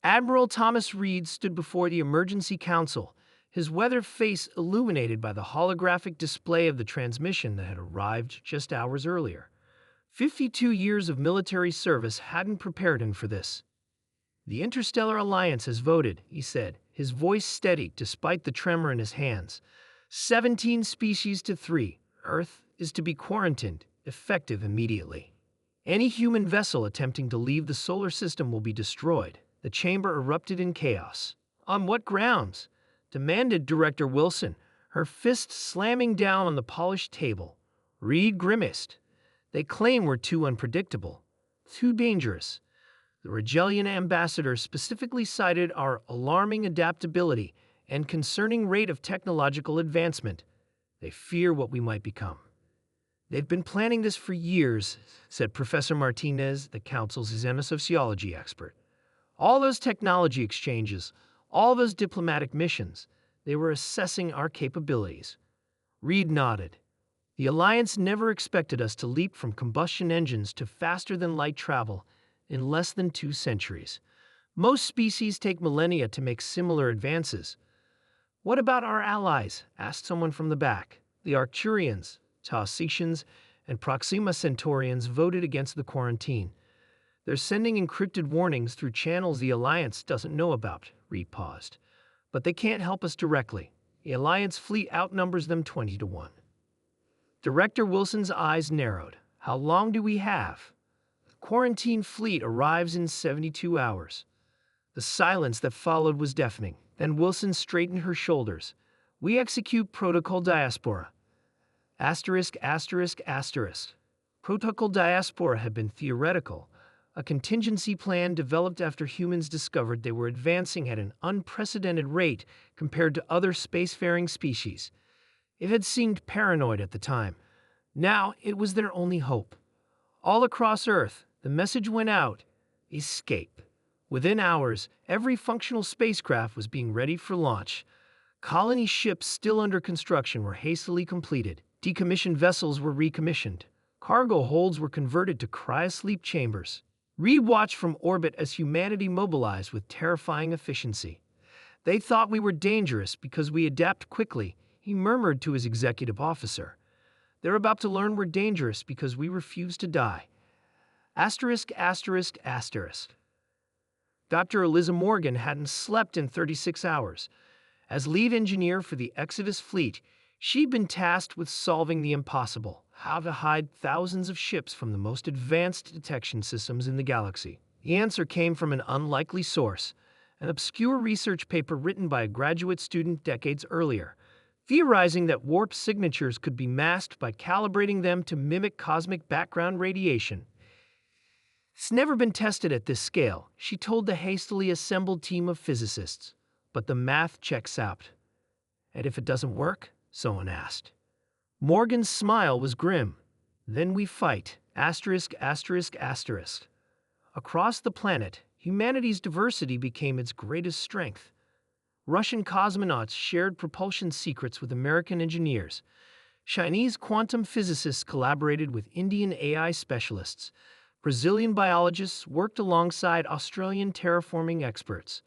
Admiral Thomas Reed stood before the Emergency Council, his weathered face illuminated by the holographic display of the transmission that had arrived just hours earlier. 52 years of military service hadn't prepared him for this. "The Interstellar Alliance has voted," he said, his voice steady despite the tremor in his hands. 17 species to 3. Earth is to be quarantined, effective immediately. Any human vessel attempting to leave the solar system will be destroyed. The chamber erupted in chaos. "On what grounds?" demanded Director Wilson, her fist slamming down on the polished table. Reed grimaced. "They claim we're too unpredictable, too dangerous." The Regellian ambassador specifically cited our alarming adaptability and concerning rate of technological advancement. "They fear what we might become." "They've been planning this for years," said Professor Martinez, the Council's xenosociology expert. "All those technology exchanges, all those diplomatic missions, they were assessing our capabilities." Reed nodded. "The Alliance never expected us to leap from combustion engines to faster-than-light travel in less than 2 centuries. Most species take millennia to make similar advances." "What about our allies?" asked someone from the back. The Arcturians, Tausetians, and Proxima Centaurians voted against the quarantine. "They're sending encrypted warnings through channels the Alliance doesn't know about," Reed paused. "But they can't help us directly. The Alliance fleet outnumbers them 20 to 1. Director Wilson's eyes narrowed. "How long do we have?" "The quarantine fleet arrives in 72 hours. The silence that followed was deafening. Then Wilson straightened her shoulders. "We execute Protocol Diaspora." Asterisk, asterisk, asterisk. Protocol Diaspora had been theoretical, a contingency plan developed after humans discovered they were advancing at an unprecedented rate compared to other spacefaring species. It had seemed paranoid at the time. Now it was their only hope. All across Earth, the message went out: escape. Within hours, every functional spacecraft was being ready for launch. Colony ships still under construction were hastily completed. Decommissioned vessels were recommissioned. Cargo holds were converted to cryosleep chambers. Reed watched from orbit as humanity mobilized with terrifying efficiency. "They thought we were dangerous because we adapt quickly," he murmured to his executive officer. "They're about to learn we're dangerous because we refuse to die." Asterisk, asterisk, asterisk. Dr. Eliza Morgan hadn't slept in 36 hours. As lead engineer for the Exodus fleet, she'd been tasked with solving the impossible: how to hide thousands of ships from the most advanced detection systems in the galaxy. The answer came from an unlikely source, an obscure research paper written by a graduate student decades earlier, theorizing that warp signatures could be masked by calibrating them to mimic cosmic background radiation. "It's never been tested at this scale," she told the hastily assembled team of physicists. "But the math checks out." "And if it doesn't work?" someone asked. Morgan's smile was grim. "Then we fight." Asterisk, asterisk, asterisk. Across the planet, humanity's diversity became its greatest strength. Russian cosmonauts shared propulsion secrets with American engineers. Chinese quantum physicists collaborated with Indian AI specialists. Brazilian biologists worked alongside Australian terraforming experts.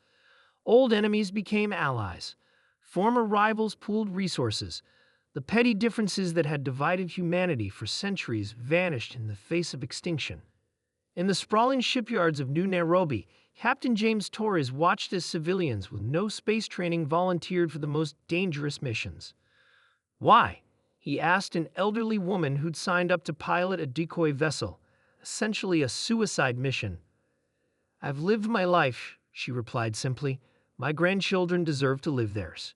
Old enemies became allies. Former rivals pooled resources. The petty differences that had divided humanity for centuries vanished in the face of extinction. In the sprawling shipyards of New Nairobi, Captain James Torres watched as civilians with no space training volunteered for the most dangerous missions. "Why?" he asked an elderly woman who'd signed up to pilot a decoy vessel, essentially a suicide mission. "I've lived my life," she replied simply. "My grandchildren deserve to live theirs."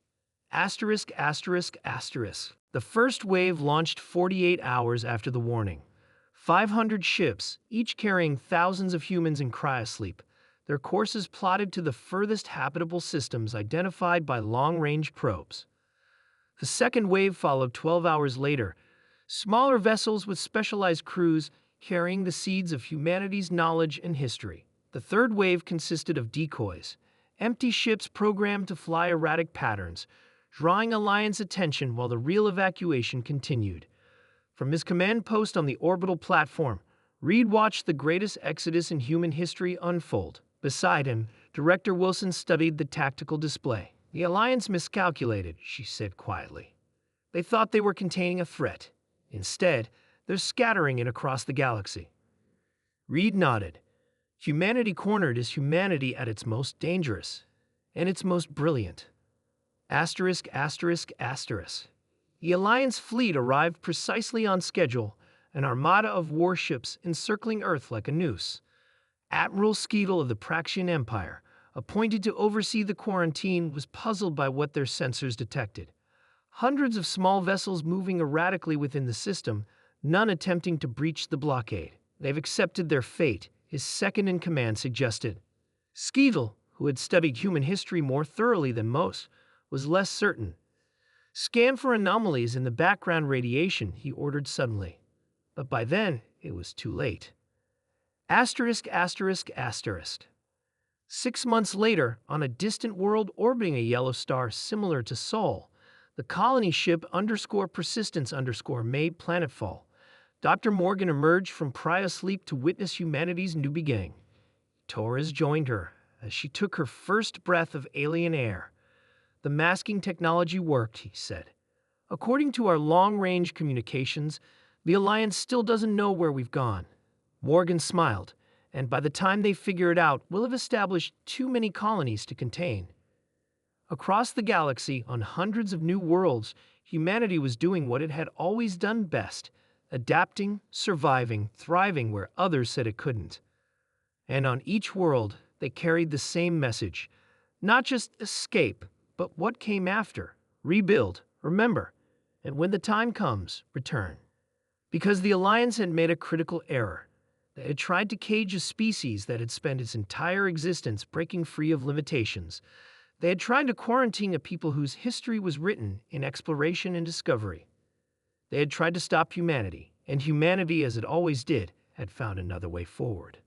Asterisk, asterisk, asterisk. The first wave launched 48 hours after the warning. 500 ships, each carrying thousands of humans in cryosleep, their courses plotted to the furthest habitable systems identified by long-range probes. The second wave followed 12 hours later, smaller vessels with specialized crews carrying the seeds of humanity's knowledge and history. The third wave consisted of decoys, empty ships programmed to fly erratic patterns, drawing Alliance attention while the real evacuation continued. From his command post on the orbital platform, Reed watched the greatest exodus in human history unfold. Beside him, Director Wilson studied the tactical display. The Alliance miscalculated, she said quietly. They thought they were containing a threat. Instead, they're scattering it across the galaxy. Reed nodded. Humanity cornered is humanity at its most dangerous, and its most brilliant. Asterisk, asterisk, asterisk. The Alliance fleet arrived precisely on schedule, an armada of warships encircling Earth like a noose. Admiral Skeetle of the Praxian Empire, appointed to oversee the quarantine, was puzzled by what their sensors detected. Hundreds of small vessels moving erratically within the system, none attempting to breach the blockade. They've accepted their fate, his second-in-command suggested. Skeetle, who had studied human history more thoroughly than most, was less certain. Scan for anomalies in the background radiation, he ordered suddenly. But by then, it was too late. Asterisk, asterisk, asterisk. 6 months later, on a distant world orbiting a yellow star similar to Sol, the colony ship _persistence_ made planetfall. Dr. Morgan emerged from cryosleep to witness humanity's new beginning. Torres joined her as she took her first breath of alien air. The masking technology worked, he said. According to our long-range communications, the Alliance still doesn't know where we've gone. Morgan smiled, and by the time they figure it out, we'll have established too many colonies to contain. Across the galaxy, on hundreds of new worlds, humanity was doing what it had always done best, adapting, surviving, thriving where others said it couldn't. And on each world, they carried the same message. Not just escape, but what came after. Rebuild, remember, and when the time comes, return. Because the Alliance had made a critical error. They had tried to cage a species that had spent its entire existence breaking free of limitations. They had tried to quarantine a people whose history was written in exploration and discovery. They had tried to stop humanity, and humanity, as it always did, had found another way forward.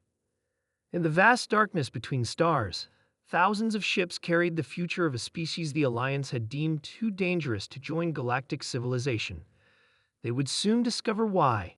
In the vast darkness between stars, thousands of ships carried the future of a species the Alliance had deemed too dangerous to join galactic civilization. They would soon discover why.